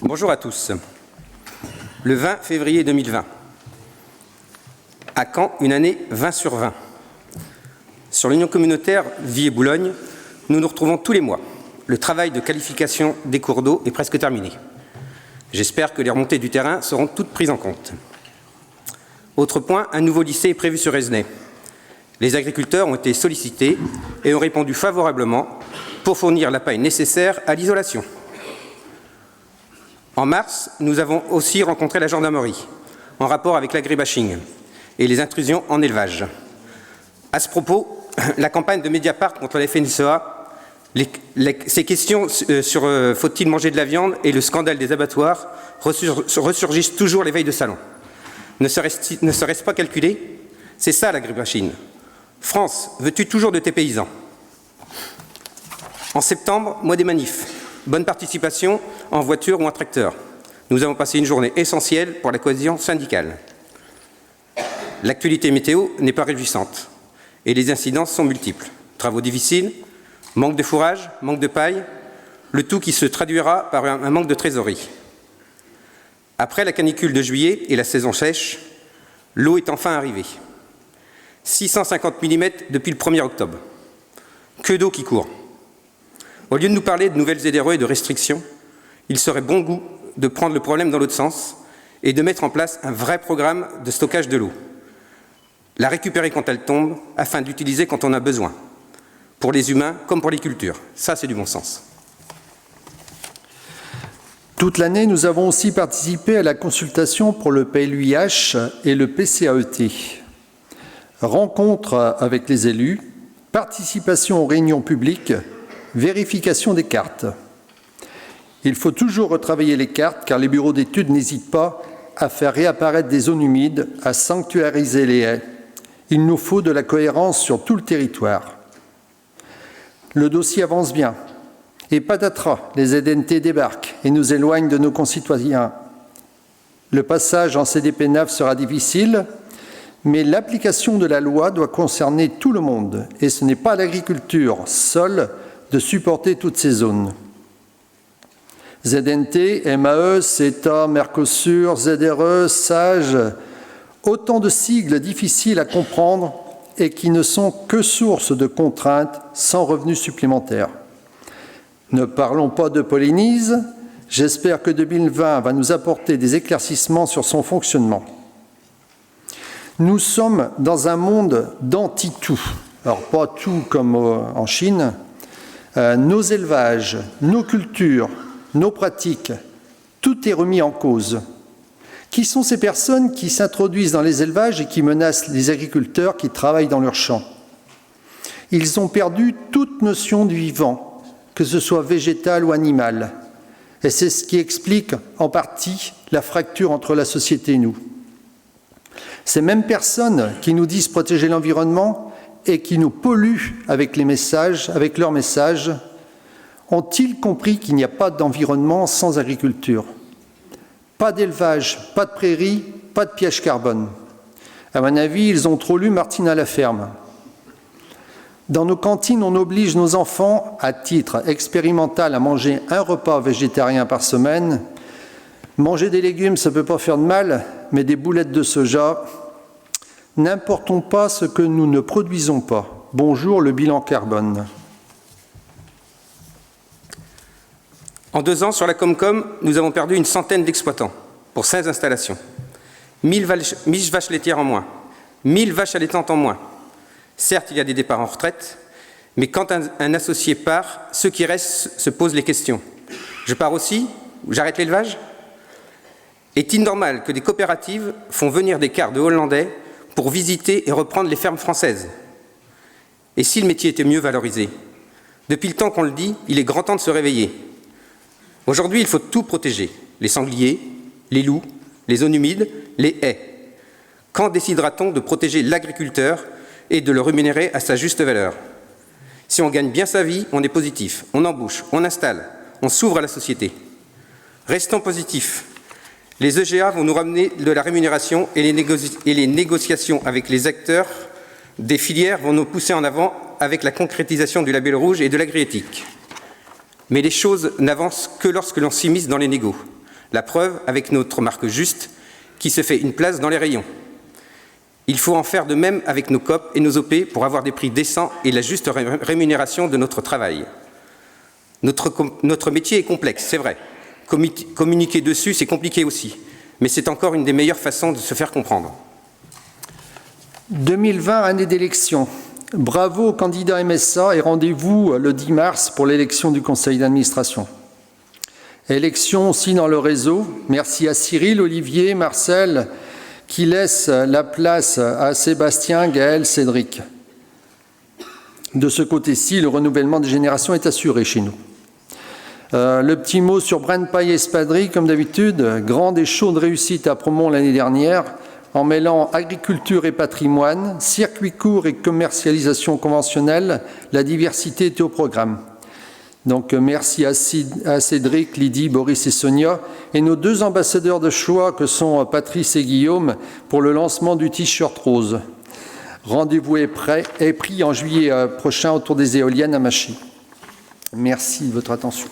Bonjour à tous. Le 20 février 2020. À Caen, une année 20 sur 20. Sur l'Union communautaire Vie et Boulogne, nous nous retrouvons tous les mois. Le travail de qualification des cours d'eau est presque terminé. J'espère que les remontées du terrain seront toutes prises en compte. Autre point, un nouveau lycée est prévu sur Esnay. Les agriculteurs ont été sollicités et ont répondu favorablement pour fournir la paille nécessaire à l'isolation. En mars, nous avons aussi rencontré la gendarmerie, en rapport avec l'agribashing et les intrusions en élevage. À ce propos, la campagne de Mediapart contre la FNSEA, ces questions sur faut-il manger de la viande et le scandale des abattoirs ressurgissent toujours les veilles de salon. Ne serait-ce pas calculé? C'est ça l'agribashing. France, veux-tu toujours de tes paysans? En septembre, mois des manifs. Bonne participation en voiture ou en tracteur. Nous avons passé une journée essentielle pour la cohésion syndicale. L'actualité météo n'est pas réjouissante et les incidences sont multiples. Travaux difficiles, manque de fourrage, manque de paille, le tout qui se traduira par un manque de trésorerie. Après la canicule de juillet et la saison sèche, l'eau est enfin arrivée. 650 mm depuis le 1er octobre. Que d'eau qui court. Au lieu de nous parler de nouvelles ZRE et de restrictions, il serait bon goût de prendre le problème dans l'autre sens et de mettre en place un vrai programme de stockage de l'eau. La récupérer quand elle tombe, afin d'utiliser quand on a besoin, pour les humains comme pour les cultures. Ça, c'est du bon sens. Toute l'année, nous avons aussi participé à la consultation pour le PLUIH et le PCAET. Rencontres avec les élus, participation aux réunions publiques, vérification des cartes. Il faut toujours retravailler les cartes car les bureaux d'études n'hésitent pas à faire réapparaître des zones humides, à sanctuariser les haies. Il nous faut de la cohérence sur tout le territoire. Le dossier avance bien. Et patatras, les ZNT débarquent et nous éloignent de nos concitoyens. Le passage en CDP9 sera difficile, mais l'application de la loi doit concerner tout le monde et ce n'est pas l'agriculture seule de supporter toutes ces zones. ZNT, MAE, CETA, Mercosur, ZRE, SAGE, autant de sigles difficiles à comprendre et qui ne sont que source de contraintes sans revenus supplémentaires. Ne parlons pas de Polynésie, j'espère que 2020 va nous apporter des éclaircissements sur son fonctionnement. Nous sommes dans un monde d'anti-tout, alors pas tout comme en Chine. Nos élevages, nos cultures, nos pratiques, tout est remis en cause. Qui sont ces personnes qui s'introduisent dans les élevages et qui menacent les agriculteurs qui travaillent dans leurs champs? Ils ont perdu toute notion du vivant, que ce soit végétal ou animal. Et c'est ce qui explique en partie la fracture entre la société et nous. Ces mêmes personnes qui nous disent protéger l'environnement et qui nous polluent avec leurs messages, ont-ils compris qu'il n'y a pas d'environnement sans agriculture? Pas d'élevage, pas de prairies, pas de piège carbone. À mon avis, ils ont trop lu Martine à la ferme. Dans nos cantines, on oblige nos enfants, à titre expérimental, à manger un repas végétarien par semaine. Manger des légumes, ça ne peut pas faire de mal, mais des boulettes de soja, n'importons pas ce que nous ne produisons pas. Bonjour le bilan carbone. En 2 ans, sur la Comcom, nous avons perdu une centaine d'exploitants pour 16 installations. 1000 vaches laitières en moins, 1000 vaches allaitantes en moins. Certes, il y a des départs en retraite, mais quand un associé part, ceux qui restent se posent les questions. Je pars aussi? J'arrête l'élevage? Est-il normal que des coopératives font venir des cars de Hollandais pour visiter et reprendre les fermes françaises? Et si le métier était mieux valorisé? Depuis le temps qu'on le dit, il est grand temps de se réveiller. Aujourd'hui, il faut tout protéger. Les sangliers, les loups, les zones humides, les haies. Quand décidera-t-on de protéger l'agriculteur et de le rémunérer à sa juste valeur? Si on gagne bien sa vie, on est positif. On embauche, on installe, on s'ouvre à la société. Restons positifs. Les EGA vont nous ramener de la rémunération et les négociations avec les acteurs des filières vont nous pousser en avant avec la concrétisation du label rouge et de l'agriéthique. Mais les choses n'avancent que lorsque l'on s'immisce dans les négos. La preuve avec notre marque Juste, qui se fait une place dans les rayons. Il faut en faire de même avec nos COP et nos OP pour avoir des prix décents et la juste rémunération de notre travail. Notre métier est complexe, c'est vrai. Communiquer dessus, c'est compliqué aussi. Mais c'est encore une des meilleures façons de se faire comprendre. 2020, année d'élection. Bravo aux candidats MSA et rendez-vous le 10 mars pour l'élection du conseil d'administration. Élection aussi dans le réseau. Merci à Cyril, Olivier, Marcel, qui laissent la place à Sébastien, Gaël, Cédric. De ce côté-ci, le renouvellement des générations est assuré chez nous. Le petit mot sur Braine-Paille Espadrilles, comme d'habitude, grande et chaude réussite à Promont l'année dernière, en mêlant agriculture et patrimoine, circuit court et commercialisation conventionnelle, la diversité était au programme. Donc merci à Cédric, Lydie, Boris et Sonia, et nos 2 ambassadeurs de choix que sont Patrice et Guillaume pour le lancement du t-shirt rose. Rendez-vous est pris en juillet prochain autour des éoliennes à Machy. Merci de votre attention.